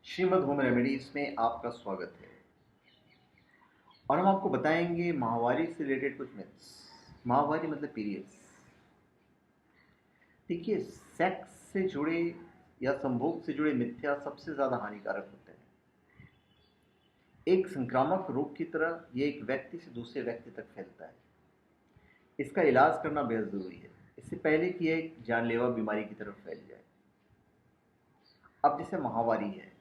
Shrimad home remedies में आपका स्वागत है। और हम आपको बताएंगे माहवारी से रिलेटेड कुछ मिथ्स। माहवारी मतलब पीरियड्स। देखिए, सेक्स से जुड़े या संभोग से जुड़े मिथ्या सबसे ज़्यादा हानिकारक होते हैं। एक संक्रामक रोग की तरह ये एक व्यक्ति से दूसरे व्यक्ति तक फैलता है। इसका इलाज करना बेहद ज़रूरी है, इससे पहले कि यह एक जानलेवा बीमारी की तरफ फैल जाए। अब जैसे माहवारी है,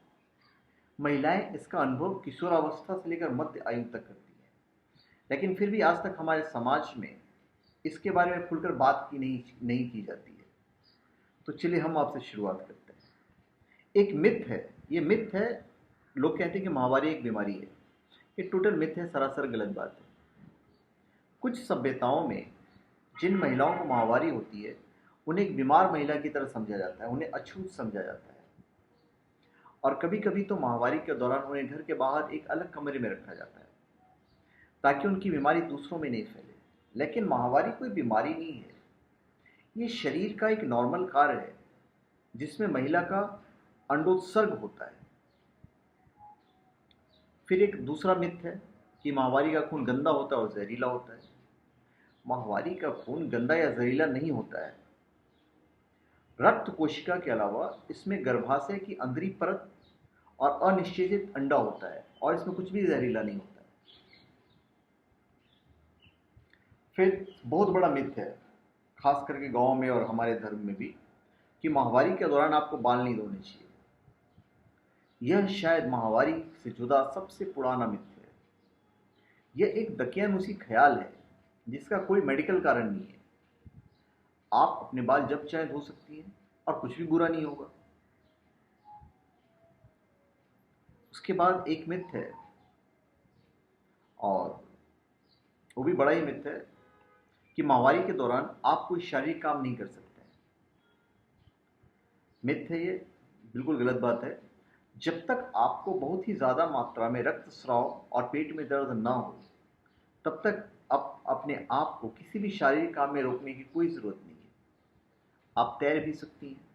महिलाएं इसका अनुभव किशोरावस्था से लेकर मध्य आयु तक करती हैं, लेकिन फिर भी आज तक हमारे समाज में इसके बारे में खुलकर बात की नहीं की जाती है। तो चलिए हम आपसे शुरुआत करते हैं। एक मिथ है, ये मिथ है। लोग कहते हैं कि माहवारी एक बीमारी है। ये टोटल मिथ है, सरासर गलत बात है। कुछ सभ्यताओं में जिन महिलाओं को माहवारी होती है उन्हें एक बीमार महिला की तरह समझा जाता है, उन्हें अछूत समझा जाता है। और कभी कभी तो माहवारी के दौरान उन्हें घर के बाहर एक अलग कमरे में रखा जाता है ताकि उनकी बीमारी दूसरों में नहीं फैले। लेकिन माहवारी कोई बीमारी नहीं है, ये शरीर का एक नॉर्मल कार्य है जिसमें महिला का अंडोत्सर्ग होता है। फिर एक दूसरा मिथ है कि माहवारी का खून गंदा होता है और जहरीला होता है। माहवारी का खून गंदा या जहरीला नहीं होता है। रक्त कोशिका के अलावा इसमें गर्भाशय की अंदरी परत और अनिश्चेदित अंडा होता है और इसमें कुछ भी जहरीला नहीं होता है। फिर बहुत बड़ा मिथ है, खास करके गांव में और हमारे धर्म में भी, कि माहवारी के दौरान आपको बाल नहीं धोने चाहिए। यह शायद माहवारी से जुड़ा सबसे पुराना मिथ है। यह एक दकियानुसी ख्याल है जिसका कोई मेडिकल कारण नहीं है। आप अपने बाल जब चाहे धो सकती हैं और कुछ भी बुरा नहीं होगा। उसके बाद एक मिथ है, और वो भी बड़ा ही मिथ है, कि माहवारी के दौरान आप कोई शारीरिक काम नहीं कर सकते हैं। मिथ है ये, बिल्कुल गलत बात है। जब तक आपको बहुत ही ज़्यादा मात्रा में रक्तस्राव और पेट में दर्द ना हो तब तक आप अपने आप को किसी भी शारीरिक काम में रोकने की कोई ज़रूरत नहीं है। आप तैर भी सकती हैं।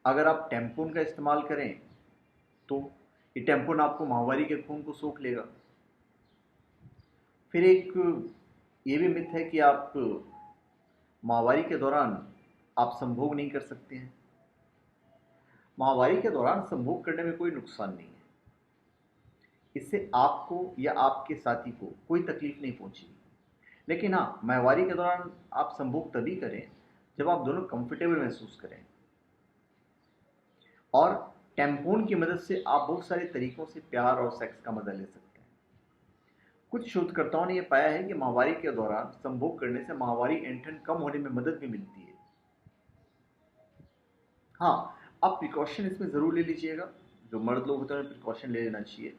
अगर आप टैम्पून का इस्तेमाल करें तो ये टैम्पून आपको माहवारी के खून को सोख लेगा। फिर एक ये भी मिथ है कि आप माहवारी के दौरान आप संभोग नहीं कर सकते हैं। माहवारी के दौरान संभोग करने में कोई नुकसान नहीं है। इससे आपको या आपके साथी को कोई तकलीफ नहीं पहुंचेगी। लेकिन हाँ, माहवारी के दौरान आप संभोग तभी करें जब आप दोनों कंफर्टेबल महसूस करें। और टैम्पून की मदद से आप बहुत सारे तरीकों से प्यार और सेक्स का मजा ले सकते हैं। कुछ शोधकर्ताओं ने यह पाया है कि माहवारी के दौरान संभोग करने से माहवारी ऐंठन कम होने में मदद भी मिलती है। हाँ, आप प्रिकॉशन इसमें ज़रूर ले लीजिएगा। जो मर्द लोग होते हैं उन्हें प्रिकॉशन ले लेना चाहिए।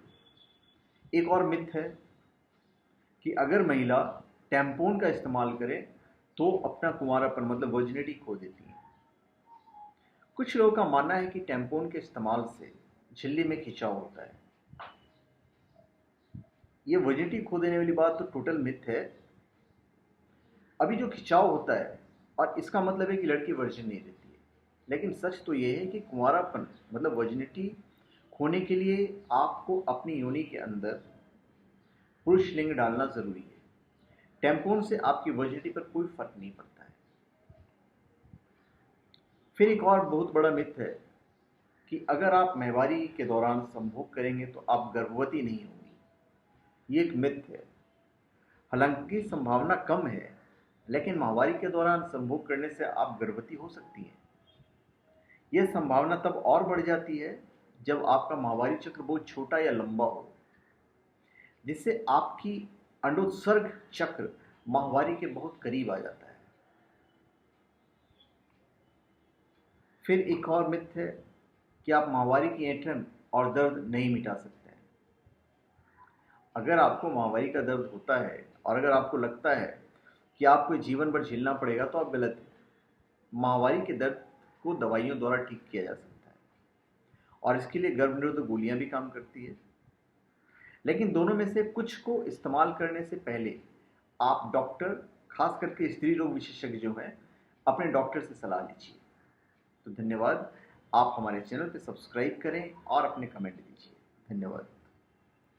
एक और मिथ है कि अगर महिला टैम्पून का इस्तेमाल करे तो अपना कुंवारापन मतलब वर्जिनिटी खो देती है। कुछ लोगों का मानना है कि टैम्पून के इस्तेमाल से झिल्ली में खिंचाव होता है। ये वर्जिनिटी खो देने वाली बात तो टोटल मिथ है। अभी जो खिंचाव होता है, और इसका मतलब है कि लड़की वर्जिन नहीं रहती है, लेकिन सच तो ये है कि कुंवारापन मतलब वर्जिनिटी खोने के लिए आपको अपनी योनि के अंदर पुरुष लिंग डालना जरूरी है। टैम्पून से आपकी वर्जिनिटी पर कोई फर्क नहीं पड़ता है। फिर एक और बहुत बड़ा मिथ है कि अगर आप माहवारी के दौरान संभोग करेंगे तो आप गर्भवती नहीं होंगी। ये एक मिथ है। हालांकि संभावना कम है, लेकिन माहवारी के दौरान संभोग करने से आप गर्भवती हो सकती हैं। यह संभावना तब और बढ़ जाती है जब आपका माहवारी चक्र बहुत छोटा या लंबा हो, जिससे आपकी अंडोत्सर्ग चक्र माहवारी के बहुत करीब आ जाता है। फिर एक और मिथ है कि आप माहवारी की ऐंठन और दर्द नहीं मिटा सकते हैं। अगर आपको माहवारी का दर्द होता है और अगर आपको लगता है कि आपको जीवन भर झेलना पड़ेगा तो आप गलत हैं। माहवारी के दर्द को दवाइयों द्वारा ठीक किया जा सकता है और इसके लिए गर्भ निरोधक गोलियां भी काम करती है। लेकिन दोनों में से कुछ को इस्तेमाल करने से पहले आप डॉक्टर, खास करके स्त्री रोग विशेषज्ञ जो हैं, अपने डॉक्टर से सलाह लीजिए। तो धन्यवाद। आप हमारे चैनल पर सब्सक्राइब करें और अपने कमेंट दीजिए। धन्यवाद।